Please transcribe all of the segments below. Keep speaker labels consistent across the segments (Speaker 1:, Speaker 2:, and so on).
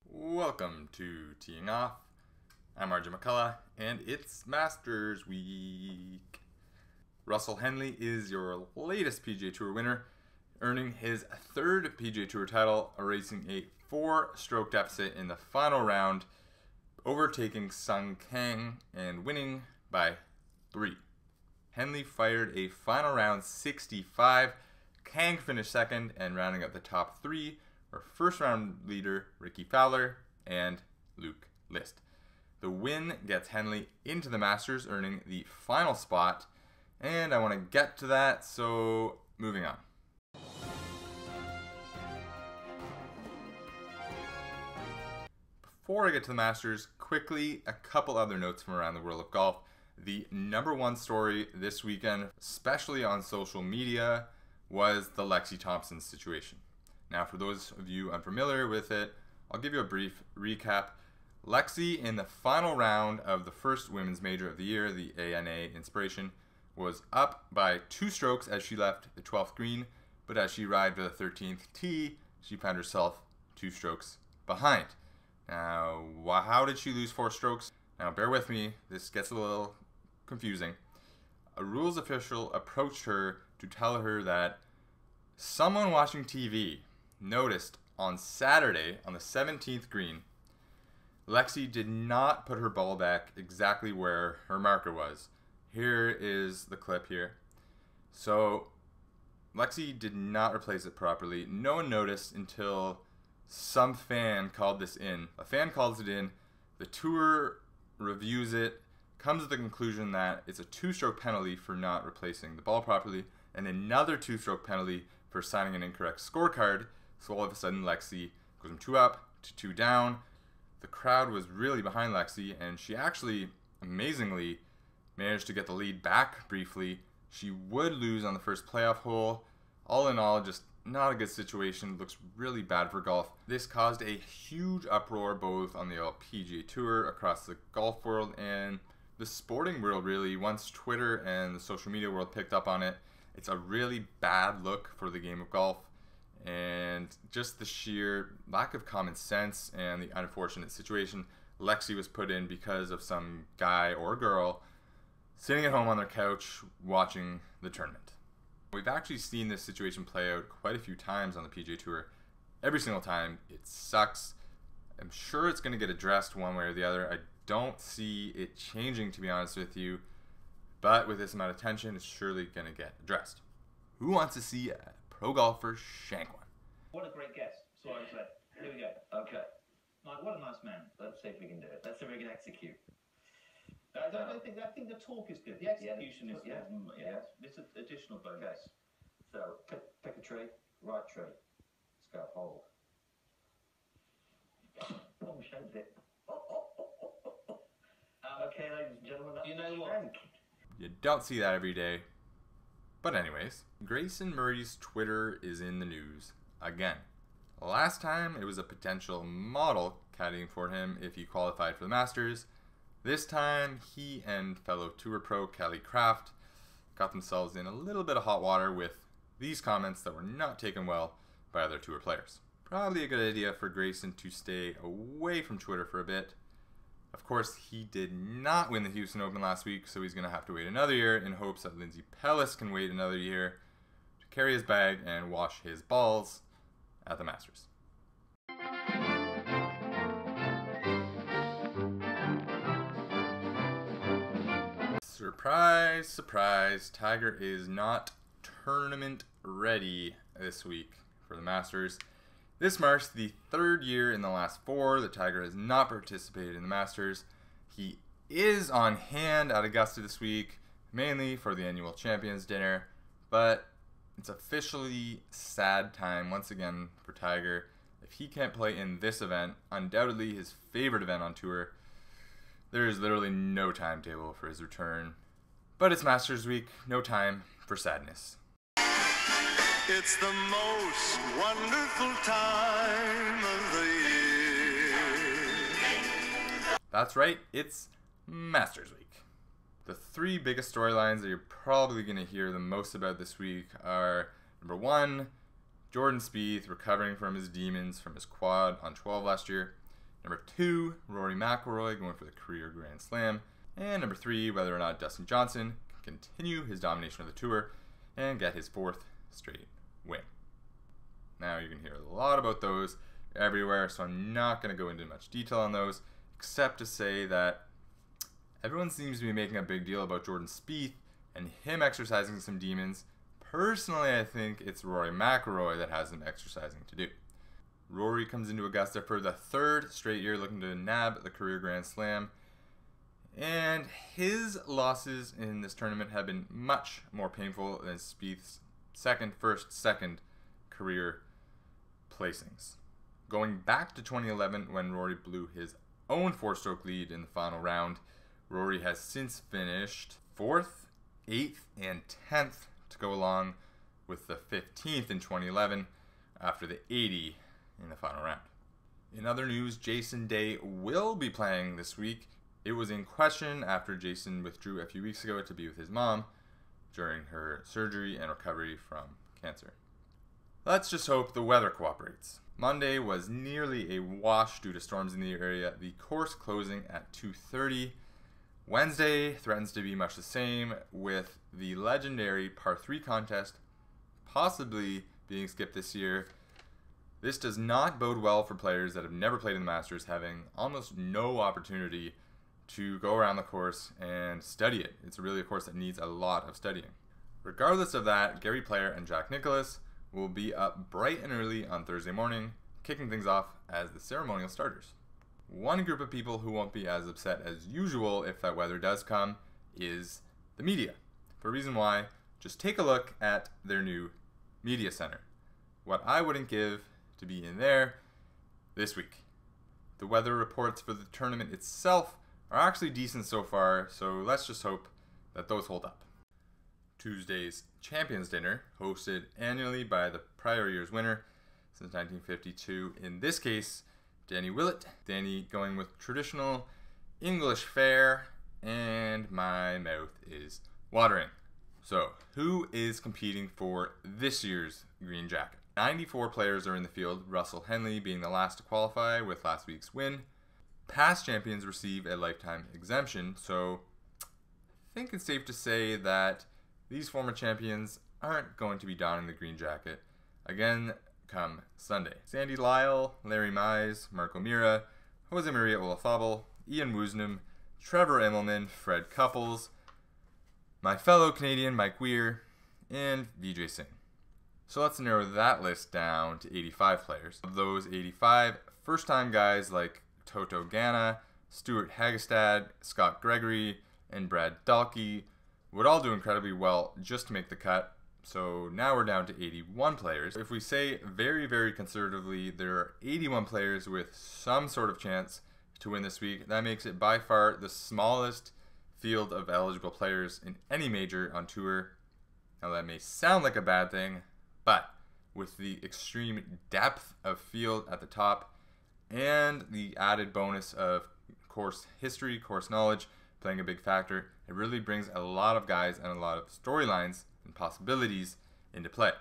Speaker 1: Welcome to Teeing Off. I'm McCullough, and it's Masters Week. Russell Henley is your latest PGA Tour winner, earning his third PGA Tour title, erasing a 4-stroke deficit in the final round, overtaking Sung Kang and winning by 3. Henley fired a final round 65. Kang finished second, and rounding up the top 3 were first round leader Ricky Fowler and Luke List. The win gets Henley into the Masters, earning the final spot, and I want to get to that, so moving on. Before I get to the Masters, quickly a couple other notes from around the world of golf. The #1 story this weekend, especially on social media, was the Lexi Thompson situation. Now, for those of you unfamiliar with it, I'll give you a brief recap. Lexi, in the final round of the first women's major of the year, the ANA Inspiration, was up by 2 strokes as she left the 12th green, but as she arrived at the 13th tee, she found herself 2 strokes behind. Now, how did she lose 4 strokes? Now, bear with me, this gets a little confusing. A rules official approached her to tell her that someone watching TV noticed on Saturday on the 17th green, Lexi did not put her ball back exactly where her marker was. Here is the clip here. So Lexi did not replace it properly. No one noticed until some fan called this in. A fan calls it in, the tour reviews it, comes to the conclusion that it's a 2-stroke penalty for not replacing the ball properly, and another 2-stroke penalty for signing an incorrect scorecard. So all of a sudden Lexi goes from 2 up to 2 down. The crowd was really behind Lexi, and she actually amazingly managed to get the lead back briefly. She would lose on the first playoff hole. All in all, just not a good situation. Looks really bad for golf. This caused a huge uproar both on the PGA Tour, across the golf world, and the sporting world really. Once Twitter and the social media world picked up on it, it's a really bad look for the game of golf, and just the sheer lack of common sense and the unfortunate situation Lexi was put in because of some guy or girl sitting at home on their couch watching the tournament. We've actually seen this situation play out quite a few times on the PGA Tour. Every single time, it sucks. I'm sure it's going to get addressed one way or the other. I don't see it changing, to be honest with you. But with this amount of tension, it's surely going to get addressed. Who wants to see a pro golfer shank one?
Speaker 2: What a great guess. So I said, here we go. Okay. Like, what a nice man. Let's see if we can do it. Let's see if we can execute. I think the talk is good. The execution is good. Yes. This is additional bonus. Okay. So pick a tree, right tree. Let's go. Hold. Oh, showed it. Okay, ladies and gentlemen, you know what?
Speaker 1: You don't see that every day. But anyways, Grayson Murray's Twitter is in the news again. Last time it was a potential model caddying for him if he qualified for the Masters. This time he and fellow tour pro Kelly Craft got themselves in a little bit of hot water with these comments that were not taken well by other tour players. Probably a good idea for Grayson to stay away from Twitter for a bit. Of course, he did not win the Houston Open last week, so he's going to have to wait another year in hopes that Lindsey Pellis can wait another year to carry his bag and wash his balls at the Masters. Surprise, surprise, Tiger is not tournament ready this week for the Masters. This marks the 3rd year in the last 4 that Tiger has not participated in the Masters. He is on hand at Augusta this week, mainly for the annual Champions Dinner, but it's officially sad time once again for Tiger. If he can't play in this event, undoubtedly his favorite event on tour, there is literally no timetable for his return. But it's Masters week, no time for sadness.
Speaker 3: It's the most wonderful time of the year.
Speaker 1: That's right, it's Masters week. The three biggest storylines that you're probably going to hear the most about this week are, number one, Jordan Spieth recovering from his demons from his quad on 12 last year. Number two, Rory McIlroy going for the career Grand Slam. And number three, whether or not Dustin Johnson can continue his domination of the tour and get his fourth straight win. Now you're going to hear a lot about those everywhere, so I'm not going to go into much detail on those, except to say that everyone seems to be making a big deal about Jordan Spieth and him exercising some demons. Personally, I think it's Rory McIlroy that has some exercising to do. Rory comes into Augusta for the third straight year looking to nab the career Grand Slam, and his losses in this tournament have been much more painful than Spieth's first, second career placings. Going back to 2011 when Rory blew his own four-stroke lead in the final round, Rory has since finished 4th, 8th, and 10th to go along with the 15th in 2011 after the 80 in the final round. In other news, Jason Day will be playing this week. It was in question after Jason withdrew a few weeks ago to be with his mom during her surgery and recovery from cancer. Let's just hope the weather cooperates. Monday was nearly a wash due to storms in the area, the course closing at 2:30. Wednesday threatens to be much the same, with the legendary par 3 contest possibly being skipped this year. This does not bode well for players that have never played in the Masters, having almost no opportunity to go around the course and study it. It's really a course that needs a lot of studying. Regardless of that, Gary Player and Jack Nicklaus will be up bright and early on Thursday morning, kicking things off as the ceremonial starters. One group of people who won't be as upset as usual if that weather does come is the media. For a reason why, just take a look at their new media center. What I wouldn't give to be in there this week. The weather reports for the tournament itself are actually decent so far, so let's just hope that those hold up. Tuesday's Champions Dinner, hosted annually by the prior year's winner since 1952, in this case, Danny Willett. Danny going with traditional English fare, and my mouth is watering. So, who is competing for this year's green jacket? 94 players are in the field, Russell Henley being the last to qualify with last week's win. Past champions receive a lifetime exemption, so I think it's safe to say that these former champions aren't going to be donning the green jacket again come Sunday. Sandy Lyle, Larry Mize, Mark O'Meara, Jose Maria Olazabal, Ian Woosnam, Trevor Immelman, Fred Couples, my fellow Canadian Mike Weir, and Vijay Singh. So let's narrow that list down to 85 players. Of those 85, first-time guys like Toto Gana, Stuart Hagestad, Scott Gregory, and Brad Dahlke would all do incredibly well just to make the cut. So now we're down to 81 players. If we say very, very conservatively, there are 81 players with some sort of chance to win this week. That makes it by far the smallest field of eligible players in any major on tour. Now that may sound like a bad thing, but with the extreme depth of field at the top and the added bonus of course history, course knowledge playing a big factor, it really brings a lot of guys and a lot of storylines and possibilities into play.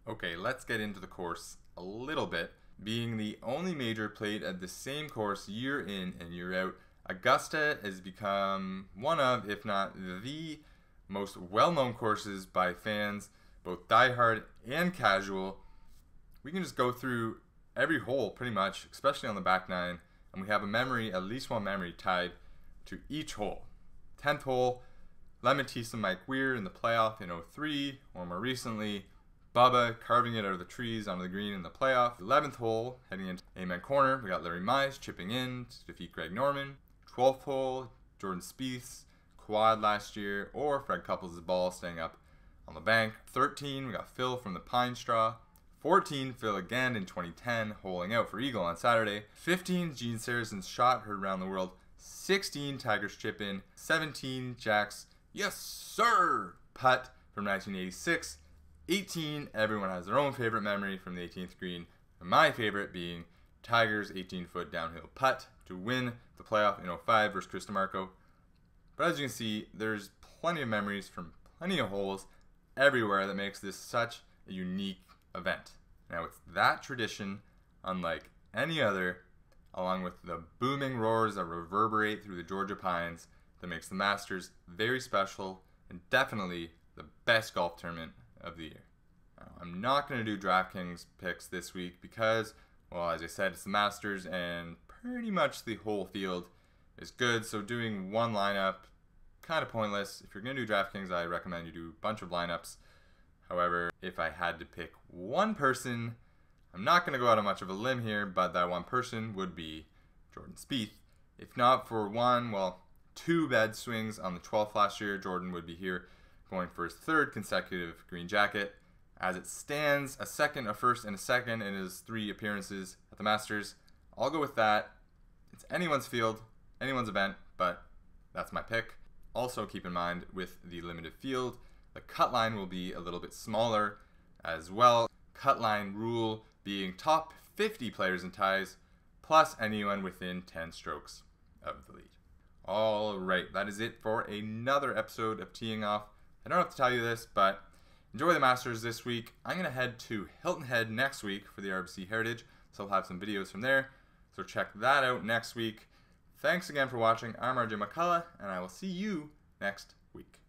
Speaker 1: Okay, let's get into the course a little bit. Being the only major played at the same course year in and year out, Augusta has become one of, if not the most well-known courses by fans, both diehard and casual. We can just go through every hole pretty much, especially on the back nine, and we have a memory, at least one memory, tied to each hole. 10th hole, Lemon Tisa Mike Weir in the playoff in 03, or more recently, Bubba carving it out of the trees onto the green in the playoff. 11th hole, heading into Amen Corner, we got Larry Mize chipping in to defeat Greg Norman. 12th hole, Jordan Spieth's quad last year, or Fred Couples' ball staying up on the bank. 13, we got Phil from the Pine Straw. 14, Phil again in 2010, holing out for Eagle on Saturday. 15, Gene Saracen's shot heard around the world. 16, Tiger's chip in. 17, Jack's yes sir putt from 1986. 18, everyone has their own favorite memory from the 18th green, and my favorite being Tiger's 18-foot downhill putt to win the playoff in 05 versus Chris DeMarco. But as you can see, there's plenty of memories from plenty of holes everywhere that makes this such a unique event. Now it's that tradition, unlike any other, along with the booming roars that reverberate through the Georgia pines, that makes the Masters very special and definitely the best golf tournament of the year. Now, I'm not going to do DraftKings picks this week because, well, as I said, it's the Masters and pretty much the whole field is good, so doing one lineup, kind of pointless. If you're going to do DraftKings, I recommend you do a bunch of lineups. However, if I had to pick one person, I'm not going to go out on much of a limb here, but that one person would be Jordan Spieth. If not for two bad swings on the 12th last year, Jordan would be here going for his third consecutive green jacket. As it stands, a second, a first, and a second in his 3 appearances at the Masters. I'll go with that. It's anyone's field, anyone's event, but that's my pick. Also keep in mind with the limited field, the cut line will be a little bit smaller as well. Cut line rule being top 50 players in ties, plus anyone within 10 strokes of the lead. Alright, that is it for another episode of Teeing Off. I don't have to tell you this, but enjoy the Masters this week. I'm going to head to Hilton Head next week for the RBC Heritage, so I'll have some videos from there. So check that out next week. Thanks again for watching. I'm RJ McCullough, and I will see you next week.